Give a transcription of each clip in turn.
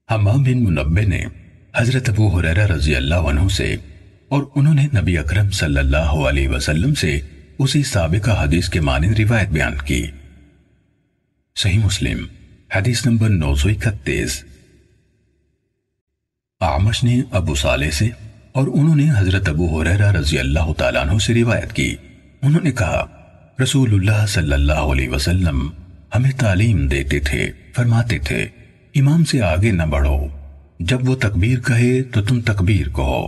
حمام بن منبہ نے حضرت ابو ہریرہ رضی اللہ عنہ سے اور انہوں نے نبی اکرم صلی اللہ علیہ وسلم سے اسی سابقہ حدیث کے مانند روایت بیان کی۔ صحیح مسلم حدیث نمبر 931۔ اعمش نے ابو صالح سے اور انہوں نے حضرت ابو ہریرہ رضی اللہ تعالیٰ عنہ سے روایت کی، انہوں نے کہا رسول اللہ صلی اللہ علیہ وسلم ہمیں تعلیم دیتے تھے، فرماتے تھے امام سے آگے نہ بڑھو، جب وہ تکبیر کہے تو تم تکبیر کہو،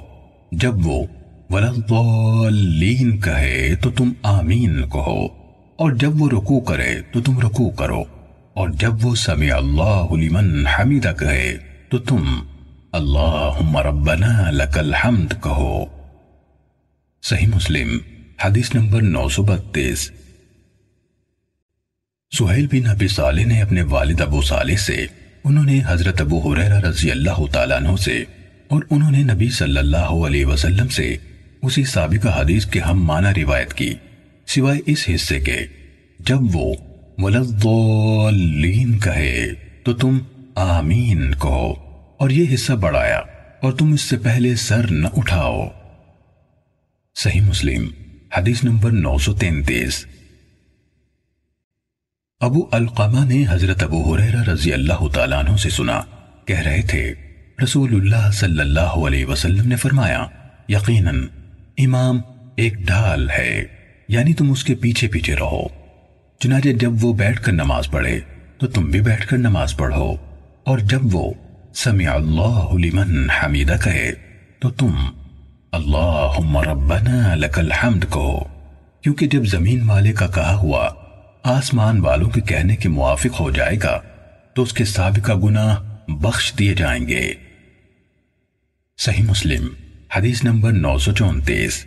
جب وہ وَلَضَّالِّينَ کہے تو تم آمین کہو، اور جب وہ رکوع کرے تو تم رکوع کرو، اور جب وہ سمع اللہ لمن حمدہ کہے تو تم اللہم ربنا لک الحمد کہو۔ صحیح مسلم حدیث نمبر 932۔ سہیل بن ابی صالح نے اپنے والد ابو صالح سے، انہوں نے حضرت ابو ہریرہ رضی اللہ تعالیٰ عنہ سے اور انہوں نے نبی صلی اللہ علیہ وسلم سے اسی سابقہ حدیث کے ہم معنی روایت کی، سوائے اس حصے کے جب وہ وَلَضَّالِّينَ کہے تو تم آمین کہو، اور یہ حصہ بڑھایا اور تم اس سے پہلے سر نہ اٹھاؤ۔ صحیح مسلم حدیث نمبر 933۔ ابو القمہ نے حضرت ابو ہریرہ رضی اللہ تعالیٰ عنہ سے سنا، کہہ رہے تھے رسول اللہ صلی اللہ علیہ وسلم نے فرمایا یقیناً امام ایک ڈھال ہے، یعنی تم اس کے پیچھے پیچھے رہو، چنانچہ جب وہ بیٹھ کر نماز پڑھے تو تم بھی بیٹھ کر نماز پڑھو، اور جب وہ سمع اللہ لمن حمیدہ کہے تو تم اللہم ربنا لک الحمد کہو، کیونکہ جب زمین والے کا کہا ہوا آسمان والوں کے کہنے کے موافق ہو جائے گا تو اس کے سابقہ گناہ بخش دیے جائیں گے۔ صحیح مسلم حدیث نمبر 934۔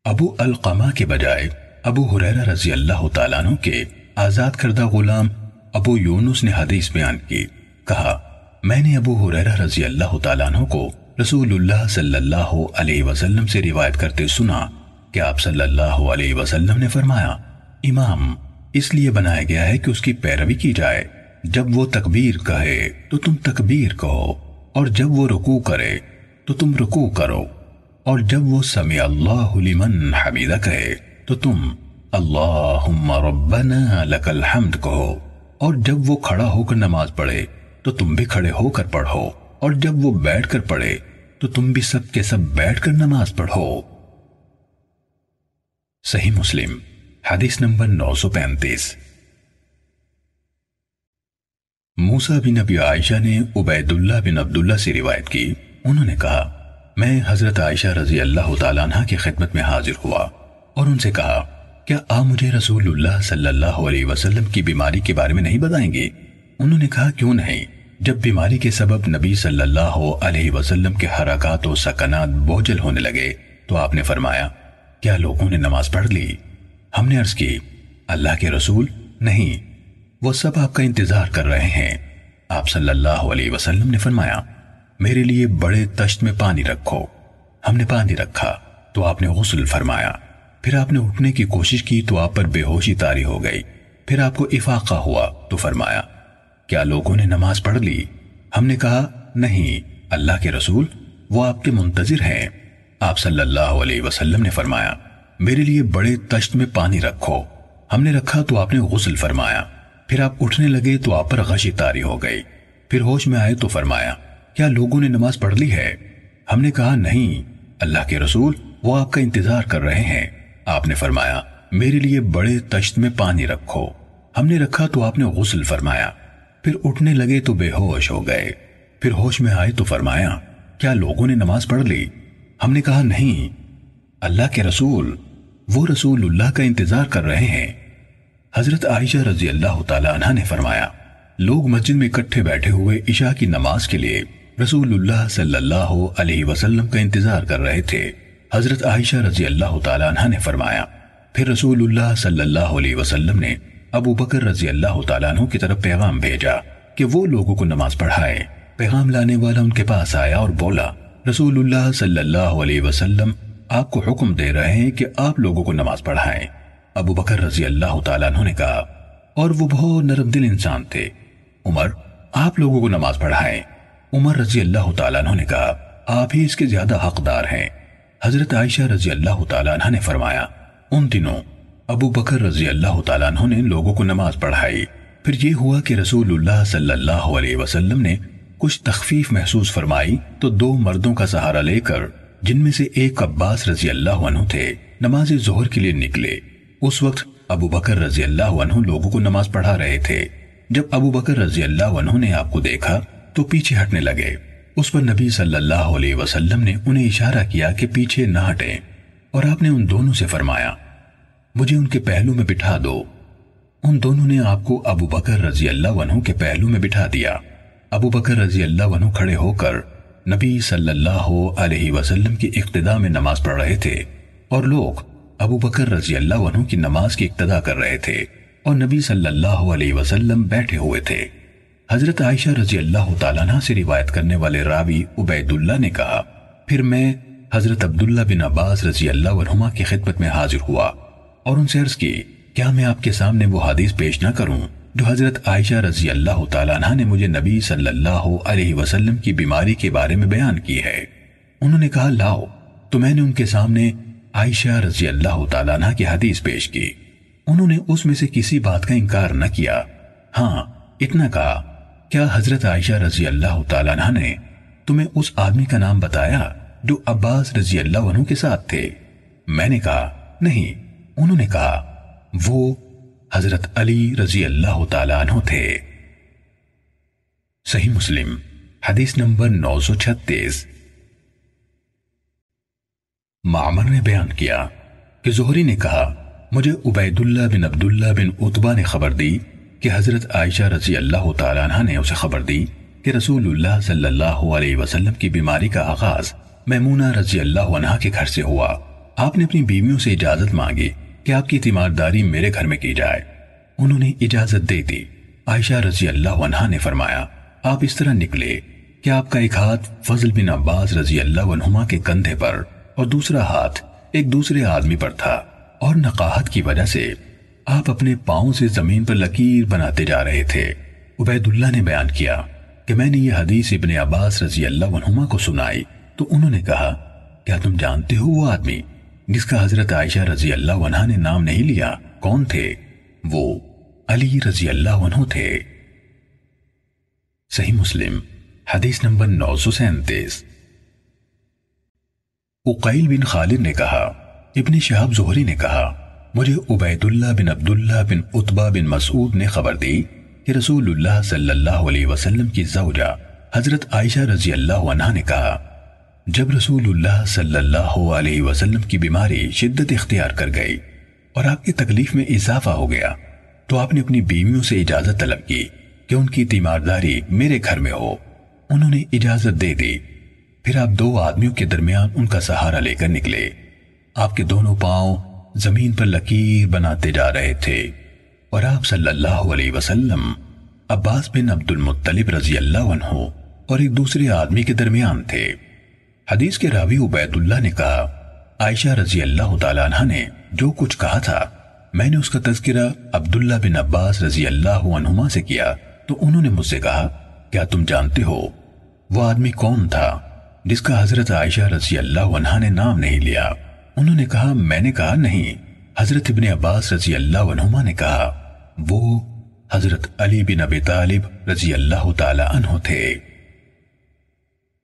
ابو القمہ کے بجائے ابو ہریرہ رضی اللہ تعالیٰ عنہ کے آزاد کردہ غلام ابو یونس نے حدیث بیان کی، کہا میں نے ابو ہریرہ رضی اللہ تعالیٰ عنہ کو رسول اللہ صلی اللہ علیہ وسلم سے روایت کرتے سنا کہ آپ صلی اللہ علیہ وسلم نے فرمایا امام اس لیے بنایا گیا ہے کہ اس کی پیروی کی جائے، جب وہ تکبیر کہے تو تم تکبیر کہو، اور جب وہ رکوع کرے تو تم رکوع کرو، اور جب وہ سمع اللہ لمن حمیدہ کہے تو تم اللہم ربنا لک الحمد کہو، اور جب وہ کھڑا ہو کر نماز پڑھے تو تم بھی کھڑے ہو کر پڑھو، اور جب وہ بیٹھ کر پڑھے تو تم بھی سب کے سب بیٹھ کر نماز پڑھو۔ صحیح مسلم حدیث نمبر 935۔ موسیٰ بن ابی عائشہ نے عبید اللہ بن عبداللہ سے روایت کی، انہوں نے کہا میں حضرت عائشہ رضی اللہ تعالیٰ عنہ کی خدمت میں حاضر ہوا اور ان سے کہا کیا آپ مجھے رسول اللہ صلی اللہ علیہ وسلم کی بیماری کے بارے میں نہیں بتائیں گے؟ انہوں نے کہا کیوں نہیں؟ جب بیماری کے سبب نبی صلی اللہ علیہ وسلم کے حرکات و سکنات بوجھل ہونے لگے تو آپ نے فرمایا کیا لوگوں نے نماز پڑھ لی؟ ہم نے عرض کی اللہ کے رسول نہیں، وہ سب آپ کا انتظار کر رہے ہیں۔ آپ صلی اللہ علیہ وسلم نے فرمایا میرے لیے بڑے تشت میں پانی رکھو۔ ہم نے پانی رکھا تو آپ نے غسل فرمایا، پھر آپ نے اٹھنے کی کوشش کی تو آپ پر بے ہوشی طاری ہو گئی، پھر آپ کو افاقہ ہوا تو فرمایا کیا لوگوں نے نماز پڑھ لی؟ ہم نے کہا نہیں اللہ کے رسول، وہ آپ کے منتظر ہیں۔ آپ صلی اللہ علیہ وسلم نے فرمایا میرے لیے بڑے تشت میں پانی رکھو۔ ہم نے رکھا تو آپ نے غسل فرمایا، پھر آپ اٹھنے لگے تو آپ پر غشی طاری ہو گئی، پھر ہوش میں آئے تو فرمایا کیا لوگوں نے نماز پڑھ لی ہے؟ ہم نے کہا نہیں اللہ کے رسول، وہ آپ کا انتظار کر رہے ہیں۔ آپ نے فرمایا میرے لیے بڑے تشت میں پانی رکھو۔ ہم نے رکھا تو آپ نے غسل فرمایا، پھر اٹھنے لگے تو بے ہوش ہو گئے، پھر ہوش میں آئے تو فرمایا کیا لوگوں نے نماز پڑھ لی؟ ہم نے کہا نہیں اللہ کے رسول، وہ رسول اللہ کا انتظار کر رہے ہیں۔ حضرت عائشہ رضی اللہ تعالی عنہ نے فرمایا لوگ مسجد میں اکٹھے بیٹھے ہوئے عشاء کی نماز کے لیے رسول اللہ صلی اللہ علیہ وسلم کا انتظار کر رہے تھے۔ حضرت عائشہ رضی اللہ تعالی عنہ نے فرمایا پھر رسول اللہ صلی اللہ علیہ وسلم نے ابو بکر رضی اللہ تعالیٰ عنہ کی طرف پیغام بھیجا کہ وہ لوگوں کو نماز پڑھائے۔ پیغام لانے والا ان کے پاس آیا اور بولا رسول اللہ صلی اللہ علیہ وسلم آپ کو حکم دے رہے ہیں کہ آپ لوگوں کو نماز پڑھائیں۔ ابو بکر رضی اللہ تعالیٰ عنہ نے کہا اور وہ بہت نرم دل انسان تھے عمر آپ لوگوں کو نماز پڑھائیں۔ عمر رضی اللہ تعالیٰ عنہ نے کہا آپ ہی اس کے زیادہ حقدار ہیں۔ حضرت عائشہ رضی اللہ تعالیٰ عنہ نے فرمایا ان دنوں ابو بکر رضی اللہ تعالیٰ عنہ نے لوگوں کو نماز پڑھائی۔ پھر یہ ہوا کہ رسول اللہ صلی اللہ علیہ وسلم نے کچھ تخفیف محسوس فرمائی تو دو مردوں کا سہارا لے کر، جن میں سے ایک عباس رضی اللہ عنہ تھے، نماز ظہر کے لیے نکلے۔ اس وقت ابو بکر رضی اللہ عنہ لوگوں کو نماز پڑھا رہے تھے۔ جب ابو بکر رضی اللہ عنہ نے آپ کو دیکھا تو پیچھے ہٹنے لگے۔ اس پر نبی صلی اللہ علیہ وسلم نے انہیں اشارہ کیا کہ پیچھے نہ ہٹیں، اور آپ نے ان دونوں سے فرمایا مجھے ان کے پہلو میں بٹھا دو۔ ان دونوں نے آپ کو ابو بکر رضی اللہ عنہ کے پہلو میں بٹھا دیا۔ ابو بکر رضی اللہ عنہ کھڑے ہو کر نبی صلی اللہ علیہ وسلم کی اقتداء میں نماز پڑھ رہے تھے، اور لوگ ابو بکر رضی اللہ عنہ کی نماز کی اقتداء کر رہے تھے، اور نبی صلی اللہ علیہ وسلم بیٹھے ہوئے تھے۔ حضرت عائشہ رضی اللہ تعالیٰ عنہ سے روایت کرنے والے راوی عبید اللہ نے کہا پھر میں حضرت عبداللہ بن عباس رضی اللہ عنہما کی خدمت میں حاضر ہوا اور ان سے عرض کی کیا میں آپ کے سامنے وہ حدیث پیش نہ کروں جو حضرت عائشہ رضی اللہ تعالیٰ عنہ نے مجھے نبی صلی اللہ علیہ وسلم کی بیماری کے بارے میں بیان کی ہے۔ انہوں نے کہا لاؤ، تو میں نے ان کے سامنے عائشہ رضی اللہ تعالیٰ عنہ کی حدیث پیش کی۔ انہوں نے اس میں سے کسی بات کا انکار نہ کیا، ہاں اتنا کہا کیا حضرت عائشہ رضی اللہ تعالیٰ عنہ نے تمہیں اس آدمی کا نام بتایا جو عباس رضی اللہ عنہ کے ساتھ تھے؟ میں نے کہا نہیں۔ انہوں نے کہا وہ حضرت علی رضی اللہ تعالیٰ عنہ تھے۔ صحیح مسلم حدیث نمبر 936۔ معمر نے بیان کیا کہ زہری نے کہا مجھے عبید اللہ بن عبداللہ بن عتبہ نے خبر دی کہ حضرت عائشہ رضی اللہ تعالیٰ عنہ نے اسے خبر دی کہ رسول اللہ صلی اللہ علیہ وسلم کی بیماری کا آغاز میمونہ رضی اللہ عنہا کے گھر سے ہوا۔ آپ نے اپنی بیویوں سے اجازت مانگی کہ آپ کی تیمارداری میرے گھر میں کی جائے۔ انہوں نے اجازت دے دی۔ عائشہ رضی اللہ عنہا نے فرمایا آپ اس طرح نکلے کہ آپ کا ایک ہاتھ فضل بن عباس رضی اللہ عنہما کے کندھے پر اور دوسرا ہاتھ ایک دوسرے آدمی پر تھا، اور نقاہت کی وجہ سے آپ اپنے پاؤں سے زمین پر لکیر بناتے جا رہے تھے۔ عبید اللہ نے بیان کیا کہ میں نے یہ حدیث ابن عباس رضی اللہ عنہما کو سنائی تو انہوں نے کہا کیا تم جانتے ہو وہ آدمی جس کا حضرت عائشہ رضی اللہ عنہا نے نام نہیں لیا کون تھے؟ وہ علی رضی اللہ عنہ تھے۔ صحیح مسلم حدیث نمبر 937۔ عقیل بن خالد نے کہا ابن شہاب زہری نے کہا مجھے عبید اللہ بن عبداللہ بن عتبہ بن مسعود نے خبر دی کہ رسول اللہ صلی اللہ علیہ وسلم کی زوجہ حضرت عائشہ رضی اللہ عنہا نے کہا جب رسول اللہ صلی اللہ علیہ وسلم کی بیماری شدت اختیار کر گئی اور آپ کی تکلیف میں اضافہ ہو گیا تو آپ نے اپنی بیویوں سے اجازت طلب کی کہ ان کی تیمارداری میرے گھر میں ہو۔ انہوں نے اجازت دے دی۔ پھر آپ دو آدمیوں کے درمیان ان کا سہارا لے کر نکلے۔ آپ کے دونوں پاؤں زمین پر لکیر بناتے جا رہے تھے، اور آپ صلی اللہ علیہ وسلم عباس بن عبد المطلب رضی اللہ عنہ اور ایک دوسرے آدمی کے درمیان تھے۔ حدیث کے راوی عبید اللہ نے کہا عائشہ رضی اللہ تعالیٰ عنہ نے جو کچھ کہا تھا میں نے اس کا تذکرہ عبداللہ بن عباس رضی اللہ عنہما سے کیا تو انہوں نے مجھ سے کہا کیا تم جانتے ہو وہ آدمی کون تھا جس کا حضرت عائشہ رضی اللہ عنہا نے نام نہیں لیا؟ انہوں نے کہا میں نے کہا نہیں۔ حضرت ابن عباس رضی اللہ عنہما نے کہا وہ حضرت علی بن ابی طالب رضی اللہ تعالی عنہ تھے۔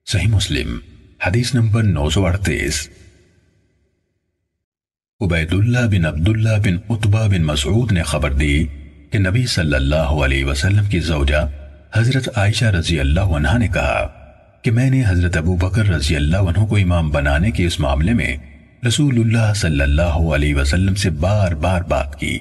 صحیح مسلم حدیث نمبر 938۔ عبید اللہ بن عبداللہ بن عتبہ بن مسعود نے خبر دی کہ نبی صلی اللہ علیہ وسلم کی زوجہ حضرت عائشہ رضی اللہ عنہا نے کہا کہ میں نے حضرت ابو بکر رضی اللہ عنہ کو امام بنانے کے اس معاملے میں رسول اللہ صلی اللہ علیہ وسلم سے بار بار بات کی۔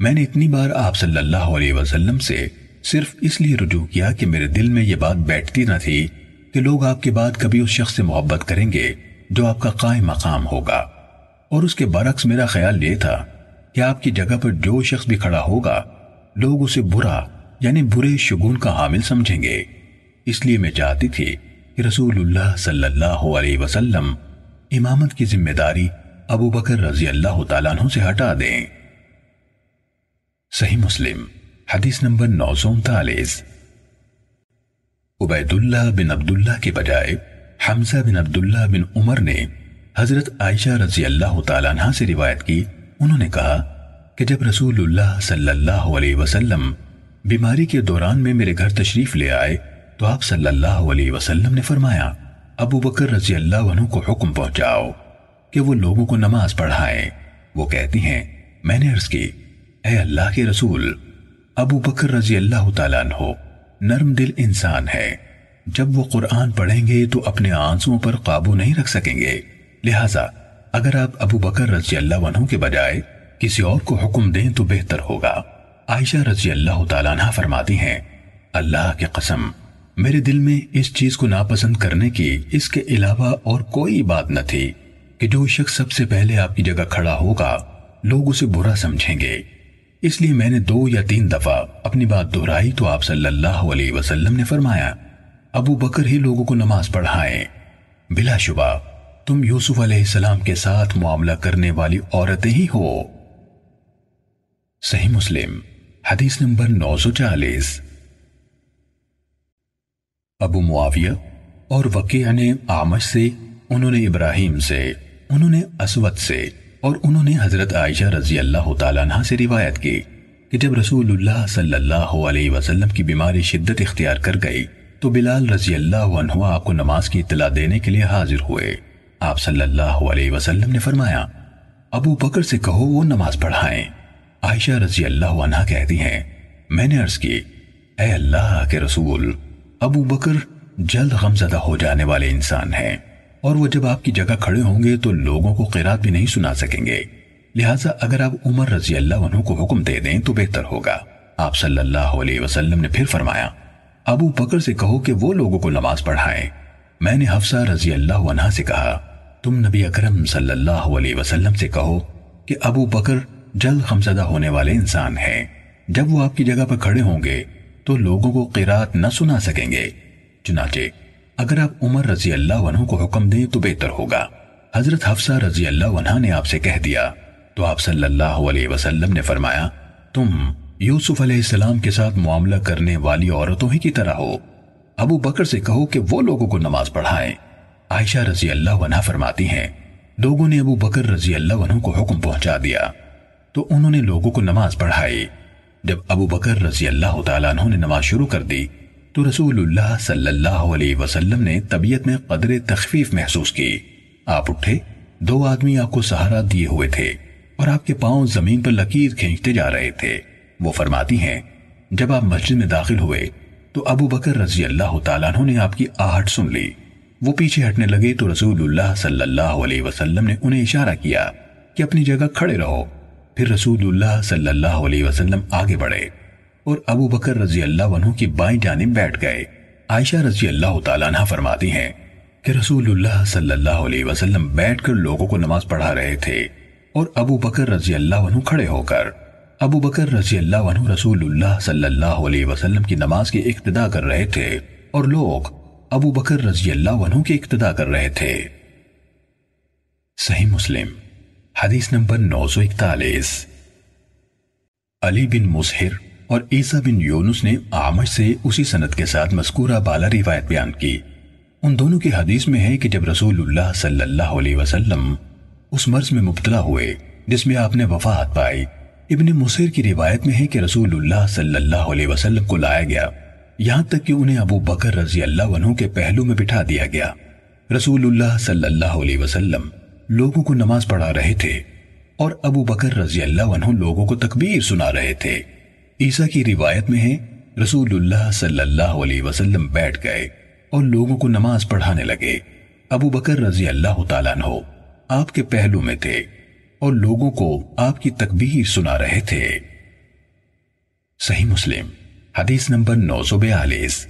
میں نے اتنی بار آپ صلی اللہ علیہ وسلم سے صرف اس لیے رجوع کیا کہ میرے دل میں یہ بات بیٹھتی نہ تھی کہ لوگ آپ کے بعد کبھی اس شخص سے محبت کریں گے جو آپ کا قائم مقام ہوگا، اور اس کے برعکس میرا خیال یہ تھا کہ آپ کی جگہ پر جو شخص بھی کھڑا ہوگا لوگ اسے برا یعنی برے شگون کا حامل سمجھیں گے۔ اس لیے میں چاہتی تھی کہ رسول اللہ صلی اللہ علیہ وسلم امامت کی ذمہ داری ابو بکر رضی اللہ تعالیٰ عنہ سے ہٹا دیں۔ صحیح مسلم حدیث نمبر 939۔ عبیداللہ بن عبداللہ کے بجائے حمزہ بن عبداللہ بن عمر نے حضرت عائشہ رضی اللہ تعالیٰ عنہ سے روایت کی، انہوں نے کہا کہ جب رسول اللہ صلی اللہ علیہ وسلم بیماری کے دوران میں میرے گھر تشریف لے آئے تو آپ صلی اللہ علیہ وسلم نے فرمایا، ابو بکر رضی اللہ عنہ کو حکم پہنچاؤ کہ وہ لوگوں کو نماز پڑھائیں۔ وہ کہتی ہیں، میں نے عرض کی، اے اللہ کے رسول، ابو بکر رضی اللہ تعالیٰ عنہ نرم دل انسان ہے، جب وہ قرآن پڑھیں گے تو اپنے آنسوؤں پر قابو نہیں رکھ سکیں گے، لہٰذا اگر آپ ابو بکر رضی اللہ عنہ کے بجائے کسی اور کو حکم دیں تو بہتر ہوگا۔ عائشہ رضی اللہ تعالیٰ عنہ فرماتی ہیں، اللہ کی قسم میرے دل میں اس چیز کو ناپسند کرنے کی اس کے علاوہ اور کوئی بات نہ تھی کہ جو شخص سب سے پہلے آپ کی جگہ کھڑا ہوگا لوگ اسے برا سمجھیں گے، اس لیے میں نے 2 یا 3 دفعہ اپنی بات دہرائی تو آپ صلی اللہ علیہ وسلم نے فرمایا، ابو بکر ہی لوگوں کو نماز پڑھائیں۔ بلا شبہ تم یوسف علیہ السلام کے ساتھ معاملہ کرنے والی عورتیں ہی ہو۔ صحیح مسلم حدیث نمبر 940۔ ابو معاویہ اور وکیع نے اعمش سے، انہوں نے ابراہیم سے، انہوں نے اسود سے، اور انہوں نے حضرت عائشہ رضی اللہ تعالیٰ عنہ سے روایت کی کہ جب رسول اللہ صلی اللہ علیہ وسلم کی بیماری شدت اختیار کر گئی تو بلال رضی اللہ عنہ آپ کو نماز کی اطلاع دینے کے لیے حاضر ہوئے۔ آپ صلی اللہ علیہ وسلم نے فرمایا، ابو بکر سے کہو وہ نماز پڑھائیں۔ عائشہ رضی اللہ عنہ کہتی ہیں، میں نے عرض کی، اے اللہ کے رسول، ابو بکر جلد غمزدہ ہو جانے والے انسان ہیں، اور وہ جب آپ کی جگہ کھڑے ہوں گے تو لوگوں کو قرات بھی نہیں سنا سکیں گے، لہٰذا اگر آپ عمر رضی اللہ عنہ کو حکم دے دیں تو بہتر ہوگا۔ آپ صلی اللہ علیہ وسلم نے پھر فرمایا، ابو بکر سے کہو کہ وہ لوگوں کو نماز پڑھائیں۔ میں نے حفصہ رضی اللہ عنہا سے کہا، تم نبی اکرم صلی اللہ علیہ وسلم سے کہو کہ ابو بکر جلد غمزدہ ہونے والے انسان ہیں، جب وہ آپ کی جگہ پر کھڑے ہوں گے تو لوگوں کو قرات نہ سنا سکیں گے۔ چنانچہ اگر آپ عمر رضی اللہ عنہ کو حکم دیں تو بہتر ہوگا۔ حضرت حفصہ رضی اللہ عنہ نے آپ سے کہہ دیا تو آپ صلی اللہ علیہ وسلم نے فرمایا، تم یوسف علیہ السلام کے ساتھ معاملہ کرنے والی عورتوں ہی کی طرح ہو۔ ابو بکر سے کہو کہ وہ لوگوں کو نماز پڑھائیں۔ عائشہ رضی اللہ عنہ فرماتی ہیں، لوگوں نے ابو بکر رضی اللہ عنہ کو حکم پہنچا دیا تو انہوں نے لوگوں کو نماز پڑھائی۔ جب ابو بکر رضی اللہ تعالیٰ عنہ نے نماز شروع کر دی تو رسول اللہ صلی اللہ علیہ وسلم نے طبیعت میں قدر تخفیف محسوس کی۔ آپ اٹھے، 2 آدمی آپ کو سہارا دیے ہوئے تھے اور آپ کے پاؤں زمین پر لکیر کھینچتے جا رہے تھے۔ وہ فرماتی ہیں، جب آپ مسجد میں داخل ہوئے تو ابو بکر رضی اللہ تعالیٰ عنہ نے آپ کی آہٹ سن لی۔ وہ پیچھے ہٹنے لگے تو رسول اللہ صلی اللہ علیہ وسلم نے انہیں اشارہ کیا کہ اپنی جگہ کھڑے رہو۔ پھر رسول اللہ صلی اللہ علیہ وسلم آگے بڑھے اور ابو بکر رضی اللہ عنہ کی بائیں جانب بیٹھ گئے۔ عائشہ رضی اللہ تعالیٰ عنہ فرماتی ہیں کہ رسول اللہ صلی اللہ علیہ وسلم بیٹھ کر لوگوں کو نماز پڑھا رہے تھے اور ابو بکر رضی اللہ عنہ کھڑے ہو کر۔ ابو بکر رضی اللہ عنہ رسول اللہ صلی اللہ علیہ وسلم کی نماز کی اقتدا کر رہے تھے اور لوگ ابو بکر رضی اللہ عنہ کی اقتدا کر رہے تھے۔ صحیح مسلم حدیث نمبر 941۔ علی بن مسہر اور عیسیٰ بن یونس نے اعمش سے اسی سند کے ساتھ مذکورہ بالا روایت بیان کی۔ ان دونوں کی حدیث میں ہے کہ جب رسول اللہ صلی اللہ علیہ وسلم اس مرض میں مبتلا ہوئے جس میں آپ نے وفات پائی، ابن مسہر کی روایت میں ہے کہ رسول اللہ صلی اللہ علیہ وسلم کو لایا گیا، یہاں تک کہ انہیں ابو بکر رضی اللہ عنہ کے پہلو میں بٹھا دیا گیا۔ رسول اللہ صلی اللہ علیہ وسلم لوگوں کو نماز پڑھا رہے تھے اور ابو بکر رضی اللہ عنہ لوگوں کو تکبیر سنا رہے تھے۔ عیسیٰ کی روایت میں ہے رسول اللہ صلی اللہ علیہ وسلم بیٹھ گئے اور لوگوں کو نماز پڑھانے لگے۔ ابو بکر رضی اللہ تعالیٰ عنہ آپ کے پہلو میں تھے اور لوگوں کو آپ کی تکبیر سنا رہے تھے۔ صحیح مسلم حدیث نمبر 942۔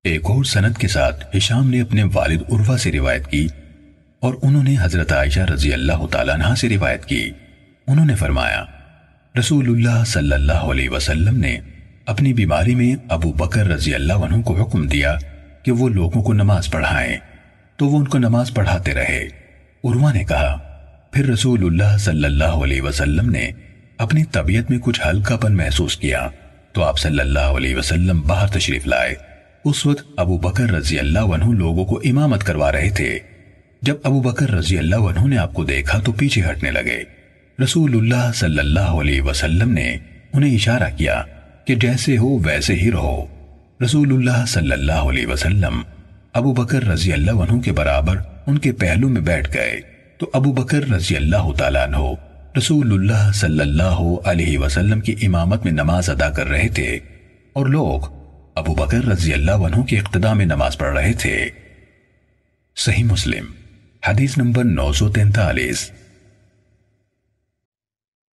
ایک اور سند کے ساتھ ہشام نے اپنے والد عروہ سے روایت کی اور انہوں نے حضرت عائشہ رضی اللہ تعالیٰ عنہ سے روایت کی۔ انہوں نے فرمایا، رسول اللہ صلی اللہ علیہ وسلم نے اپنی بیماری میں ابو بکر رضی اللہ عنہ کو حکم دیا کہ وہ لوگوں کو نماز پڑھائیں، تو وہ ان کو نماز پڑھاتے رہے۔ عروہ نے کہا، پھر رسول اللہ صلی اللہ علیہ وسلم نے اپنی طبیعت میں کچھ ہلکا پن محسوس کیا تو آپ صلی اللہ علیہ وسلم باہر تشریف لائے۔ اس وقت ابو بکر رضی اللہ عنہ لوگوں کو امامت کروا رہے تھے۔ جب ابو بکر رضی اللہ عنہ نے آپ کو دیکھا تو پیچھے ہٹنے لگے۔ رسول اللہ صلی اللہ علیہ وسلم نے انہیں اشارہ کیا کہ جیسے ہو ویسے ہی رہو۔ رسول اللہ صلی اللہ علیہ وسلم ابو بکر رضی اللہ عنہ کے برابر ان کے پہلو میں بیٹھ گئے تو ابو بکر رضی اللہ تعالیٰ عنہ رسول اللہ صلی اللہ علیہ وسلم کی امامت میں نماز ادا کر رہے تھے اور لوگ ابو بکر رضی اللہ عنہ کی اقتداء میں نماز پڑھ رہے تھے۔ صحیح مسلم حدیث نمبر 943۔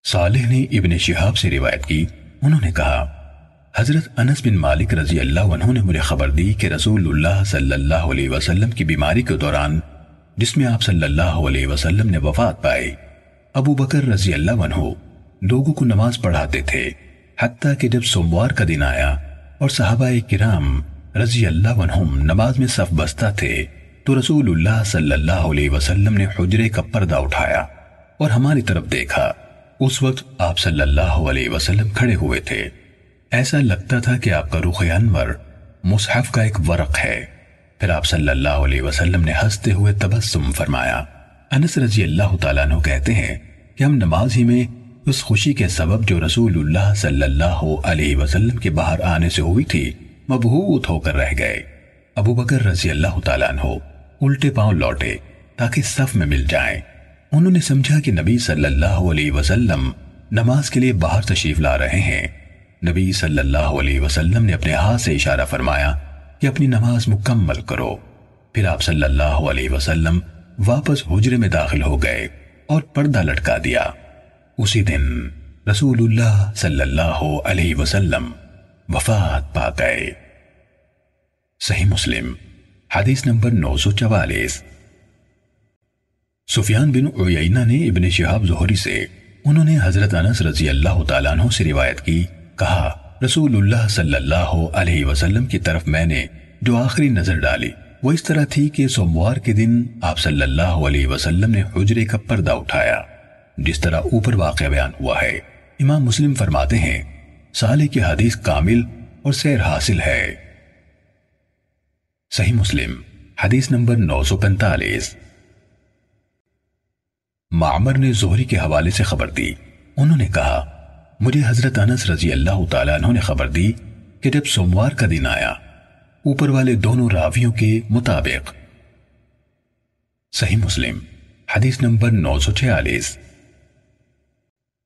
صالح نے ابن شہاب سے روایت کی، انہوں نے کہا حضرت انس بن مالک رضی اللہ عنہ نے مجھے خبر دی کہ رسول اللہ صلی اللہ علیہ وسلم کی بیماری کے دوران جس میں آپ صلی اللہ علیہ وسلم نے وفات پائی، ابو بکر رضی اللہ عنہ لوگوں کو نماز پڑھاتے تھے، حتیٰ کہ جب سوموار کا دن آیا اور صحابہ کرام رضی اللہ عنہم نماز میں صف بستہ تھے تو رسول اللہ صلی اللہ علیہ وسلم نے حجرے کا پردہ اٹھایا اور ہماری طرف دیکھا۔ اس وقت آپ صلی اللہ علیہ وسلم کھڑے ہوئے تھے، ایسا لگتا تھا کہ آپ کا رخ انور مصحف کا ایک ورق ہے۔ پھر آپ صلی اللہ علیہ وسلم نے ہنستے ہوئے تبسم فرمایا۔ انس رضی اللہ تعالیٰ عنہ کہتے ہیں کہ ہم نماز ہی میں اس خوشی کے سبب جو رسول اللہ صلی اللہ علیہ وسلم کے باہر آنے سے ہوئی تھی مبہوت ہو کر رہ گئے۔ ابو بکر رضی اللہ تعالیٰ عنہ الٹے پاؤں لوٹے تاکہ صف میں مل جائیں۔ انہوں نے سمجھا کہ نبی صلی اللہ علیہ وسلم نماز کے لیے باہر تشریف لا رہے ہیں۔ نبی صلی اللہ علیہ وسلم نے اپنے ہاتھ سے اشارہ فرمایا کہ اپنی نماز مکمل کرو۔ پھر آپ صلی اللہ علیہ وسلم واپس حجرے میں داخل ہو گئے اور پردہ لٹکا دیا۔ اسی دن رسول اللہ صلی اللہ علیہ وسلم وفات پا گئے۔ صحیح مسلم حدیث نمبر 944۔ سفیان بن عیینہ نے ابن شہاب زہری سے، انہوں نے حضرت انس رضی اللہ تعالیٰ عنہ سے روایت کی، کہا رسول اللہ صلی اللہ علیہ وسلم کی طرف میں نے جو آخری نظر ڈالی وہ اس طرح تھی کہ سوموار کے دن آپ صلی اللہ علیہ وسلم نے حجرے کا پردہ اٹھایا، جس طرح اوپر واقعہ بیان ہوا ہے۔ امام مسلم فرماتے ہیں صالح کی حدیث کامل اور سیر حاصل ہے۔ صحیح مسلم حدیث نمبر 945۔ معمر نے زہری کے حوالے سے خبر دی، انہوں نے کہا مجھے حضرت انس رضی اللہ تعالیٰ عنہ نے خبر دی کہ جب سوموار کا دن آیا اوپر والے دونوں راویوں کے مطابق۔ صحیح مسلم حدیث نمبر 946۔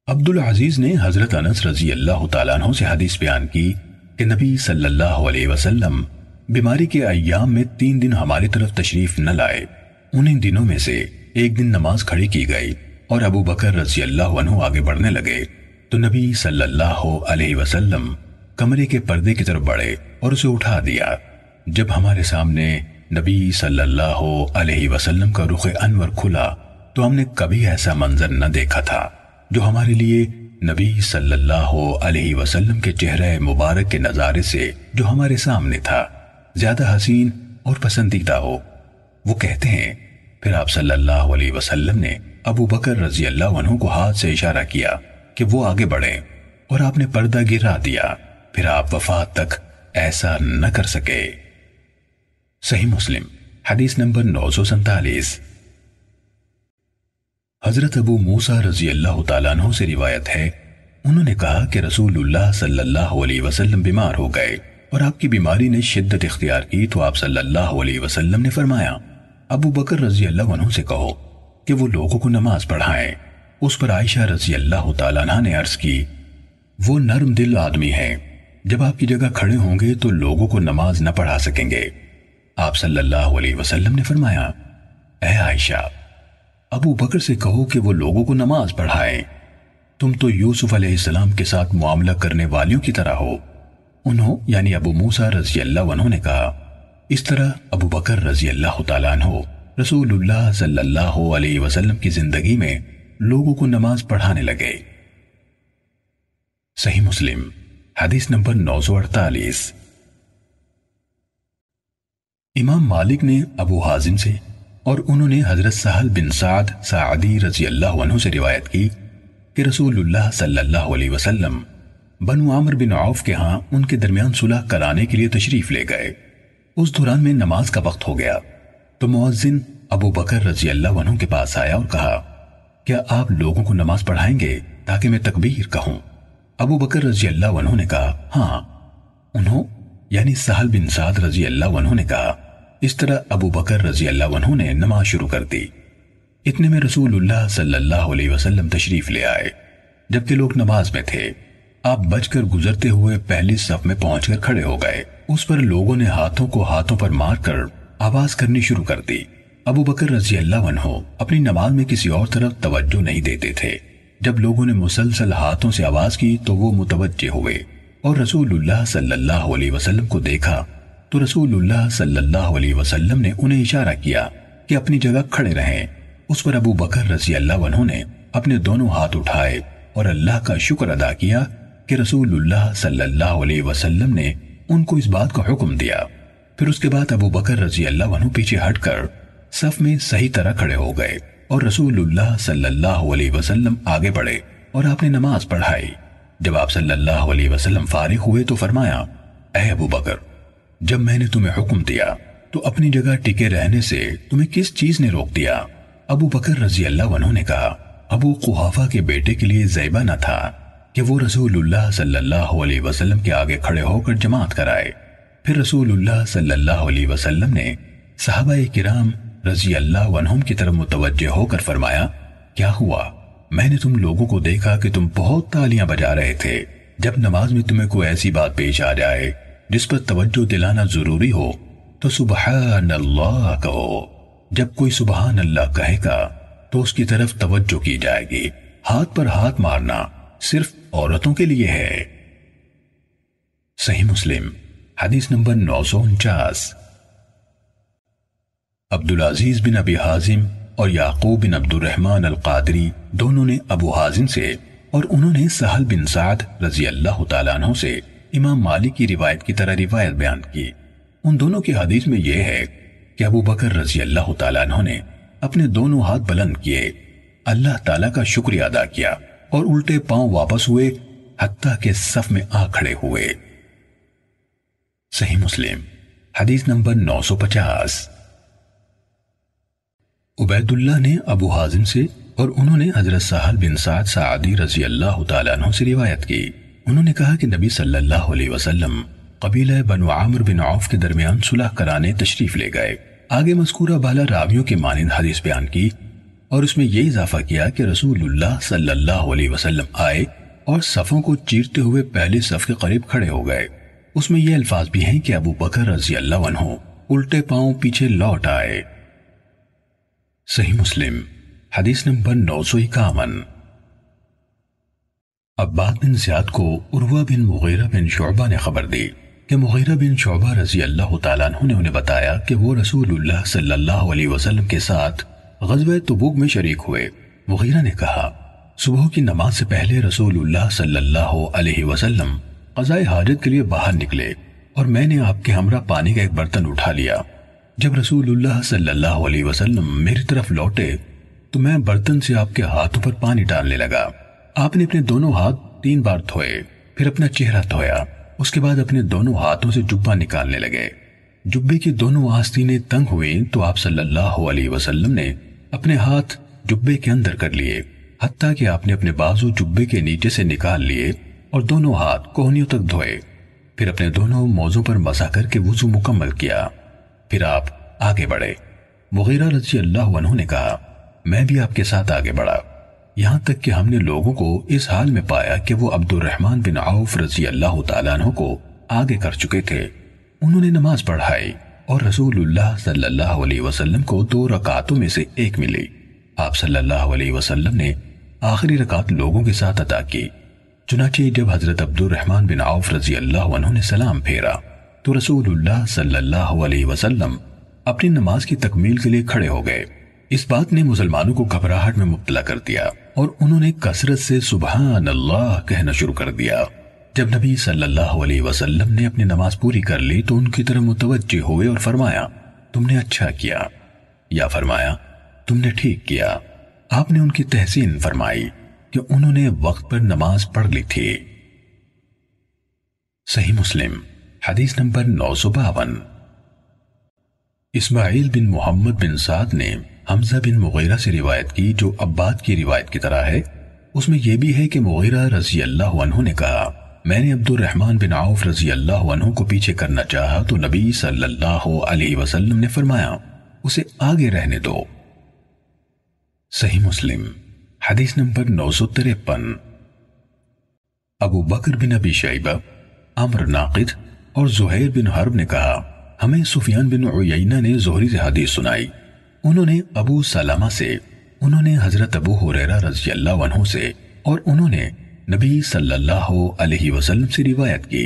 عبدالعزیز نے حضرت انس رضی اللہ تعالیٰ عنہ سے حدیث بیان کی کہ نبی صلی اللہ علیہ وسلم بیماری کے ایام میں 3 دن ہماری طرف تشریف نہ لائے۔ انہیں دنوں میں سے ایک دن نماز کھڑی کی گئی اور ابو بکر رضی اللہ عنہ آگے بڑھنے لگے تو نبی صلی اللہ علیہ وسلم کمرے کے پردے کی طرف بڑھے اور اسے اٹھا دیا۔ جب ہمارے سامنے نبی صلی اللہ علیہ وسلم کا رخ انور کھلا تو ہم نے کبھی ایسا منظر نہ دیکھا تھا جو ہمارے لیے نبی صلی اللہ علیہ وسلم کے چہرہ مبارک کے نظارے سے جو ہمارے سامنے تھا زیادہ حسین اور پسندیدہ ہو۔ وہ کہتے ہیں پھر آپ صلی اللہ علیہ وسلم نے ابو بکر رضی اللہ عنہ کو ہاتھ سے اشارہ کیا کہ وہ آگے بڑھیں اور آپ نے پردہ گرا دیا، پھر آپ وفات تک ایسا نہ کر سکے۔ صحیح مسلم حدیث نمبر 947۔ حضرت ابو موسیٰ رضی اللہ تعالیٰ عنہ سے روایت ہے، انہوں نے کہا کہ رسول اللہ صلی اللہ علیہ وسلم بیمار ہو گئے اور آپ کی بیماری نے شدت اختیار کی تو آپ صلی اللہ علیہ وسلم نے فرمایا ابو بکر رضی اللہ عنہ سے کہو کہ وہ لوگوں کو نماز پڑھائیں۔ اس پر عائشہ رضی اللہ تعالیٰ عنہ نے عرض کی وہ نرم دل آدمی ہیں، جب آپ کی جگہ کھڑے ہوں گے تو لوگوں کو نماز نہ پڑھا سکیں گے۔ آپ صلی اللہ علیہ وسلم نے فرمایا اے عائشہ ابو بکر سے کہو کہ وہ لوگوں کو نماز پڑھائیں، تم تو یوسف علیہ السلام کے ساتھ معاملہ کرنے والیوں کی طرح ہو۔ انہوں یعنی ابو موسیٰ رضی اللہ عنہ نے کہا اس طرح ابو بکر رضی اللہ تعالیٰ عنہ رسول اللہ صلی اللہ علیہ وسلم کی زندگی میں لوگوں کو نماز پڑھانے لگے۔ صحیح مسلم حدیث نمبر 948۔ امام مالک نے ابو حازم سے اور انہوں نے حضرت سہل بن سعد ساعدی رضی اللہ عنہ سے روایت کی کہ رسول اللہ صلی اللہ علیہ وسلم بنو عامر بن عوف کے ہاں ان کے درمیان صلح کرانے کے لیے تشریف لے گئے۔ اس دوران میں نماز کا وقت ہو گیا تو مؤذن ابو بکر رضی اللہ عنہ کے پاس آیا اور کہا، کیا آپ لوگوں کو نماز پڑھائیں گے تاکہ میں تکبیر کہوں؟ ابو بکر رضی اللہ عنہ نے کہا، ہاں۔ انہوں یعنی سہل بن سعد رضی اللہ عنہ نے کہا۔ اس طرح ابو بکر رضی اللہ عنہ نے نماز شروع کر دی۔ اتنے میں رسول اللہ صلی اللہ علیہ وسلم تشریف لے آئے۔ جبکہ لوگ نماز میں تھے، آپ بچ کر گزرتے ہوئے پہلی صف میں پہنچ کر کھڑے ہو گئے۔ اس پر لوگوں نے ہاتھوں کو ہاتھوں پر مار کر آواز کرنی شروع کر دی۔ ابو بکر رضی اللہ عنہ اپنی نماز میں کسی اور طرف توجہ نہیں دیتے تھے۔ جب لوگوں نے مسلسل ہاتھوں سے آواز کی تو وہ متوجہ ہوئے اور رسول اللہ صلی اللہ علیہ وسلم کو دیکھا تو رسول اللہ صلی اللہ علیہ وسلم نے انہیں اشارہ کیا کہ اپنی جگہ کھڑے رہیں۔ اس پر ابو بکر رضی اللہ عنہ نے اپنے دونوں ہاتھ اٹھائے اور اللہ کا شکر ادا کیا کہ رسول اللہ صلی اللہ علیہ وسلم نے ان کو اس بات کا حکم دیا۔ پھر اس کے بعد ابو بکر رضی اللہ عنہ پیچھے ہٹ کر صف میں صحیح طرح کھڑے ہو گئے اور رسول اللہ صلی اللہ علیہ وسلم آگے بڑھے اور آپ نے نماز پڑھائی۔ جب آپ صلی اللہ علیہ وسلم فارغ ہوئے تو فرمایا، اے ابو بکر، جب میں نے تمہیں حکم دیا تو اپنی جگہ ٹکے رہنے سے تمہیں کس چیز نے روک دیا؟ ابو بکر رضی اللہ عنہ نے کہا، ابو قحافہ کے بیٹے کے لیے زیبہ نہ تھا کہ وہ رسول اللہ صلی اللہ علیہ وسلم کے آگے کھڑے ہو کر جماعت کرائے۔ پھر رسول اللہ صلی اللہ علیہ وسلم نے صحابہ کرام رضی اللہ عنہم کی طرف متوجہ ہو کر فرمایا، کیا ہوا؟ میں نے تم لوگوں کو دیکھا کہ تم بہت تالیاں بجا رہے تھے۔ جب نماز میں تمہیں کوئی ایسی بات پیش آ جائے جس پر توجہ دلانا ضروری ہو تو سبحان اللہ کہو۔ جب کوئی سبحان اللہ کہے گا تو اس کی طرف توجہ کی جائے گی۔ ہاتھ پر ہاتھ مارنا صرف عورتوں کے لیے ہے۔ صحیح مسلم حدیث نمبر 949۔ عبدالعزیز بن ابی حازم اور یعقوب بن عبد الرحمن القادری دونوں نے ابو حازم سے اور انہوں نے سہل بن سعد رضی اللہ تعالیٰ عنہ سے امام مالک کی روایت کی طرح روایت بیان کی۔ ان دونوں کی حدیث میں یہ ہے کہ ابو بکر رضی اللہ تعالیٰ عنہ نے اپنے دونوں ہاتھ بلند کیے، اللہ تعالیٰ کا شکریہ ادا کیا اور الٹے پاؤں واپس ہوئے حتیٰ کہ صف میں آ کھڑے ہوئے۔ صحیح مسلم حدیث نمبر 950۔ عبید اللہ نے ابو حازم سے اور انہوں نے حضرت سہل بن سعد سعدی رضی اللہ تعالیٰ عنہ سے روایت کی۔ انہوں نے کہا کہ نبی صلی اللہ علیہ وسلم قبیلہ بنو عامر بن عوف کے درمیان صلح کرانے تشریف لے گئے۔ آگے مذکورہ بالا راویوں کے مانند حدیث بیان کی اور اس میں یہ اضافہ کیا کہ رسول اللہ صلی اللہ علیہ وسلم آئے اور صفوں کو چیرتے ہوئے پہلی صف کے قریب کھڑے ہو گئے۔ اس میں یہ الفاظ بھی ہیں کہ ابو بکر رضی اللہ عنہ الٹے پاؤں پیچھے لوٹ آئے۔ صحیح مسلم حدیث نمبر 951۔ عباد بن زیاد کو عروہ بن مغیرہ بن شعبہ نے خبر دی کہ مغیرہ بن شعبہ رضی اللہ تعالیٰ عنہ نے انہیں بتایا کہ وہ رسول اللہ صلی اللہ علیہ وسلم کے ساتھ غزوہ تبوک میں شریک ہوئے۔ مغیرہ نے کہا، صبح کی نماز سے پہلے رسول اللہ صلی اللہ علیہ وسلم قضاء حاجت کے لیے باہر نکلے اور میں نے آپ کے ہمراہ پانی کا ایک برتن اٹھا لیا۔ جب رسول اللہ صلی اللہ علیہ وسلم میری طرف لوٹے تو میں برتن سے آپ کے ہاتھوں پر پانی ڈالنے لگا۔ آپ نے اپنے دونوں ہاتھ 3 بار دھوئے، پھر اپنا چہرہ دھویا، اس کے بعد اپنے دونوں ہاتھوں سے جبہ نکالنے لگے۔ جبے کی دونوں آستینیں تنگ ہوئیں تو آپ صلی اللہ علیہ وسلم نے اپنے ہاتھ جبے کے اندر کر لیے، حتیٰ کہ آپ نے اپنے بازو جبے کے نیچے سے نکال لیے اور دونوں ہاتھ کوہنیوں تک دھوئے، پھر اپنے دونوں موزوں پر مسح کر کے وضو مکمل کیا۔ پھر آپ آگے بڑھے۔ مغیرہ رضی اللہ عنہ نے کہا، میں بھی آپ کے ساتھ آگے بڑھا، یہاں تک کہ ہم نے لوگوں کو اس حال میں پایا کہ وہ عبد الرحمن بن عوف رضی اللہ تعالیٰ عنہ کو آگے کر چکے تھے۔ انہوں نے نماز پڑھائی اور رسول اللہ صلی اللہ علیہ وسلم کو 2 رکعتوں میں سے ایک ملی۔ آپ صلی اللہ علیہ وسلم نے آخری رکعت لوگوں کے ساتھ ادا کی۔ چنانچہ جب حضرت عبد الرحمن بن عوف رضی اللہ عنہ نے سلام پھیرا تو رسول اللہ صلی اللہ علیہ وسلم اپنی نماز کی تکمیل کے لیے کھڑے ہو گئے۔ اس بات نے مسلمانوں کو گھبراہٹ میں مبتلا کر دیا اور انہوں نے کثرت سے سبحان اللہ کہنا شروع کر دیا۔ جب نبی صلی اللہ علیہ وسلم نے اپنی نماز پوری کر لی تو ان کی طرف متوجہ ہوئے اور فرمایا، تم نے اچھا کیا، یا فرمایا، تم نے ٹھیک کیا۔ آپ نے ان کی تحسین فرمائی کہ انہوں نے وقت پر نماز پڑھ لی تھی۔ صحیح مسلم حدیث نمبر 952۔ اسماعیل بن محمد بن سعد نے حمزہ بن مغیرہ سے روایت کی جو عباد کی روایت کی طرح ہے۔ اس میں یہ بھی ہے کہ مغیرہ رضی اللہ عنہ نے کہا میں نے عبد الرحمن بن عوف رضی اللہ عنہ کو پیچھے کرنا چاہا تو نبی صلی اللہ علیہ وسلم نے فرمایا اسے آگے رہنے دو۔ صحیح مسلم حدیث نمبر 953۔ ابو بکر بن ابی شیبہ، عمرو ناقد اور زہیر بن حرب نے کہا ہمیں سفیان بن عیینہ نے زہری سے حدیث سنائی، انہوں نے ابو سلمہ سے، انہوں نے حضرت ابو ہریرہ رضی اللہ عنہ سے، اور انہوں نے نبی صلی اللہ علیہ وسلم سے روایت کی۔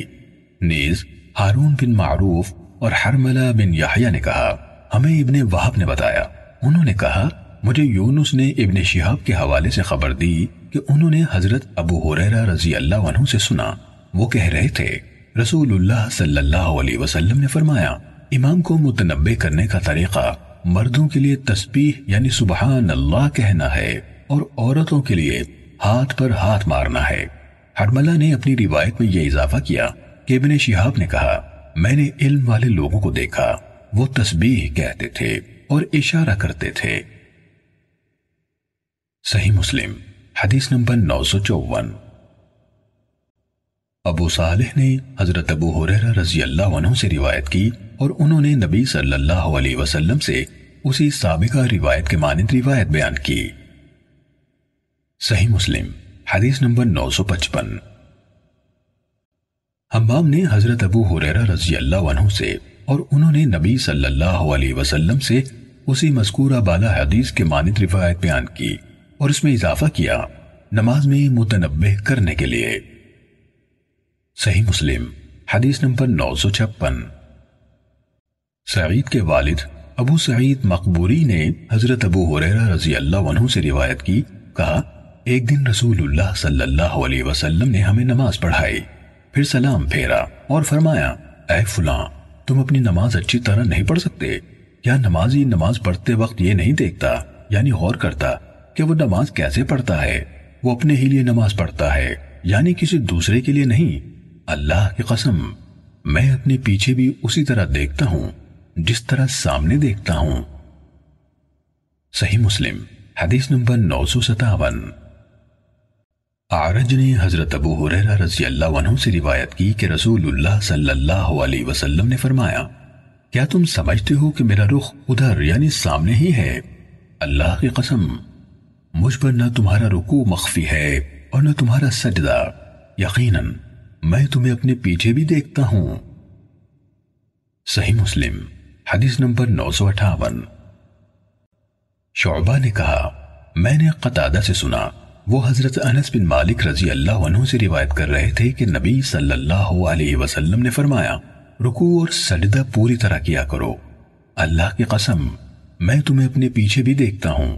نیز ہارون بن معروف اور حرملہ بن یحییٰ نے کہا ہمیں ابن وہب نے بتایا، انہوں نے کہا مجھے یونس نے ابن شہاب کے حوالے سے خبر دی کہ انہوں نے حضرت ابو ہریرہ رضی اللہ عنہ سے سنا، وہ کہہ رہے تھے رسول اللہ صلی اللہ علیہ وسلم نے فرمایا امام کو متنبہ کرنے کا طریقہ مردوں کے لیے تسبیح یعنی سبحان اللہ کہنا ہے اور عورتوں کے لیے ہاتھ پر ہاتھ مارنا ہے۔ حرملہ نے اپنی روایت میں یہ اضافہ کیا کہ ابن شہاب نے کہا میں نے علم والے لوگوں کو دیکھا، وہ تسبیح کہتے تھے اور اشارہ کرتے تھے۔ صحیح مسلم حدیث نمبر 954۔ ابو صالح نے حضرت ابو ہریرہ رضی اللہ عنہ سے روایت کی اور انہوں نے نبی صلی اللہ علیہ وسلم سے اسی سابقہ روایت کے مانند روایت بیان کی۔ صحیح مسلم حدیث نمبر 955۔ حمام نے حضرت ابو ہریرہ رضی اللہ عنہ سے اور انہوں نے نبی صلی اللہ علیہ وسلم سے اسی مذکورہ بالا حدیث کے مانند روایت بیان کی اور اس میں اضافہ کیا نماز میں متنبہ کرنے کے لیے۔ صحیح مسلم حدیث نمبر 956۔ سعید کے والد ابو سعید مقبوری نے حضرت ابو ہریرہ رضی اللہ عنہ سے روایت کی، کہا ایک دن رسول اللہ صلی اللہ علیہ وسلم نے ہمیں نماز پڑھائی، پھر سلام پھیرا اور فرمایا اے فلاں تم اپنی نماز اچھی طرح نہیں پڑھ سکتے؟ کیا نمازی نماز پڑھتے وقت یہ نہیں دیکھتا یعنی غور کرتا کہ وہ نماز کیسے پڑھتا ہے؟ وہ اپنے ہی لیے نماز پڑھتا ہے یعنی کسی دوسرے کے لیے نہیں۔ اللہ کی قسم میں اپنے پیچھے بھی اسی طرح دیکھتا ہوں جس طرح سامنے دیکھتا ہوں۔ صحیح مسلم حدیث نمبر 957۔ اعرج نے حضرت ابو ہریرہ رضی اللہ عنہ سے روایت کی کہ رسول اللہ صلی اللہ علیہ وسلم نے فرمایا کیا تم سمجھتے ہو کہ میرا رخ ادھر یعنی سامنے ہی ہے؟ اللہ کی قسم مجھ پر نہ تمہارا رکوع مخفی ہے اور نہ تمہارا سجدہ، یقیناً میں تمہیں اپنے پیچھے بھی دیکھتا ہوں۔ صحیح مسلم حدیث نمبر 958۔ شعبہ نے کہا میں نے قتادہ سے سنا، وہ حضرت انس بن مالک رضی اللہ عنہ سے روایت کر رہے تھے کہ نبی صلی اللہ علیہ وسلم نے فرمایا رکوع اور سجدہ پوری طرح کیا کرو، اللہ کی قسم میں تمہیں اپنے پیچھے بھی دیکھتا ہوں،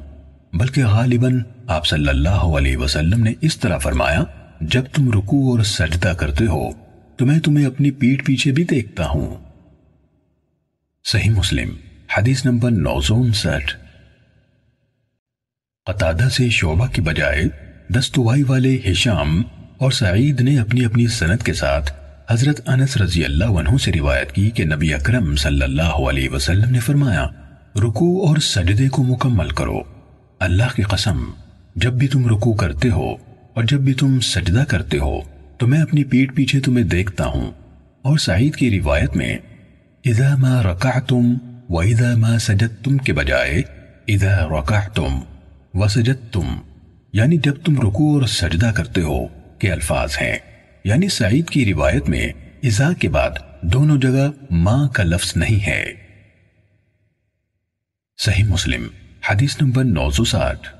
بلکہ غالباً آپ صلی اللہ علیہ وسلم نے اس طرح فرمایا جب تم رکوع اور سجدہ کرتے ہو تو میں تمہیں اپنی پیٹھ پیچھے بھی دیکھتا ہوں۔ صحیح مسلم حدیث نمبر 959۔ قتادہ سے شعبہ کی بجائے دستوائی والے ہشام اور سعید نے اپنی اپنی سند کے ساتھ حضرت انس رضی اللہ عنہ سے روایت کی کہ نبی اکرم صلی اللہ علیہ وسلم نے فرمایا رکوع اور سجدے کو مکمل کرو، اللہ کی قسم جب بھی تم رکوع کرتے ہو اور جب بھی تم سجدہ کرتے ہو تو میں اپنی پیٹھ پیچھے تمہیں دیکھتا ہوں۔ اور سعید کی روایت میں اذا ما رکعتم و اذا ما سجدتم کے بجائے اذا رکعتم و سجدتم یعنی جب تم رکوع اور سجدہ کرتے ہو کے الفاظ ہیں، یعنی سعید کی روایت میں اذا کے بعد دونوں جگہ ما کا لفظ نہیں ہے۔ صحیح مسلم حدیث نمبر 960۔